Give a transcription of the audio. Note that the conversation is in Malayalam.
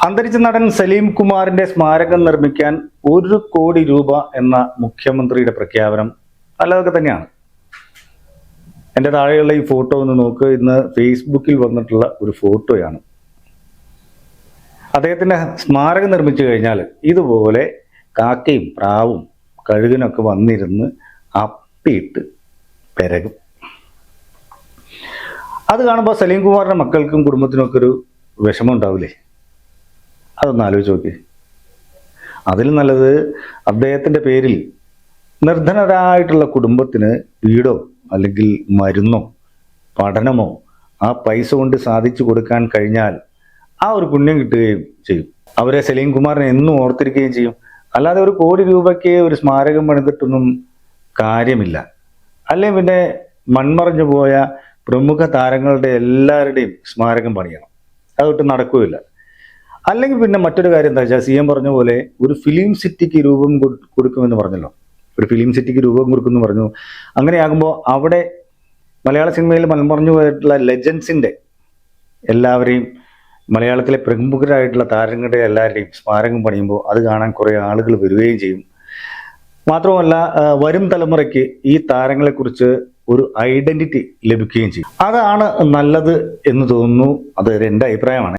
അന്തരിച്ച നടൻ സലീം കുമാറിന്റെ സ്മാരകം നിർമ്മിക്കാൻ 1 കോടി രൂപ എന്ന മുഖ്യമന്ത്രിയുടെ പ്രഖ്യാപനം നല്ലതൊക്കെ തന്നെയാണ്. എൻ്റെ താഴെയുള്ള ഈ ഫോട്ടോ ഒന്ന് നോക്ക്. ഇന്ന് ഫേസ്ബുക്കിൽ വന്നിട്ടുള്ള ഒരു ഫോട്ടോയാണ്. അദ്ദേഹത്തിന്റെ സ്മാരകം നിർമ്മിച്ചു കഴിഞ്ഞാൽ ഇതുപോലെ കാക്കയും പ്രാവും കഴുകനൊക്കെ വന്നിരുന്ന് അപ്പിയിട്ട് പെരകും. അത് കാണുമ്പോൾ സലീം കുമാറിന്റെ മക്കൾക്കും കുടുംബത്തിനൊക്കെ ഒരു വിഷമം ഉണ്ടാവില്ലേ? അതൊന്ന് ആലോചിച്ച് നോക്കി. അതിൽ നല്ലത് അദ്ദേഹത്തിൻ്റെ പേരിൽ നിർധനരായിട്ടുള്ള കുടുംബത്തിന് വീടോ അല്ലെങ്കിൽ മരുന്നോ പഠനമോ ആ പൈസ കൊണ്ട് സാധിച്ചു കൊടുക്കാൻ കഴിഞ്ഞാൽ ആ ഒരു പുണ്യം കിട്ടുകയും ചെയ്യും. അവരെ സലീം കുമാറിനെ എന്നും ഓർത്തിരിക്കുകയും ചെയ്യും. അല്ലാതെ 1 കോടി രൂപയ്ക്ക് ഒരു സ്മാരകം പണിതിട്ടൊന്നും കാര്യമില്ല. അല്ലെങ്കിൽ പിന്നെ മൺമറഞ്ഞു പോയ പ്രമുഖ താരങ്ങളുടെ എല്ലാവരുടെയും സ്മാരകം പണിയണം. അതൊട്ട് നടക്കുകയില്ല. അല്ലെങ്കിൽ പിന്നെ മറ്റൊരു കാര്യം എന്താ വെച്ചാൽ, CM പറഞ്ഞ പോലെ ഒരു ഫിലിം സിറ്റിക്ക് രൂപം കൊടുക്കുമെന്ന് പറഞ്ഞല്ലോ. ഒരു ഫിലിം സിറ്റിക്ക് രൂപം കൊടുക്കുമെന്ന് പറഞ്ഞു. അങ്ങനെയാകുമ്പോൾ അവിടെ മലയാള സിനിമയിൽ മൺമറഞ്ഞു പോയിട്ടുള്ള ലെജൻസിൻ്റെ എല്ലാവരെയും, മലയാളത്തിലെ പ്രമുഖരായിട്ടുള്ള താരങ്ങളുടെ എല്ലാവരുടെയും സ്മാരകം പണിയുമ്പോൾ അത് കാണാൻ കുറേ ആളുകൾ വരികയും ചെയ്യും. മാത്രമല്ല വരും തലമുറയ്ക്ക് ഈ താരങ്ങളെക്കുറിച്ച് ഒരു ഐഡന്റിറ്റി ലഭിക്കുകയും ചെയ്യും. അതാണ് നല്ലത് എന്ന് തോന്നുന്നു. അത് എൻ്റെ അഭിപ്രായമാണ്.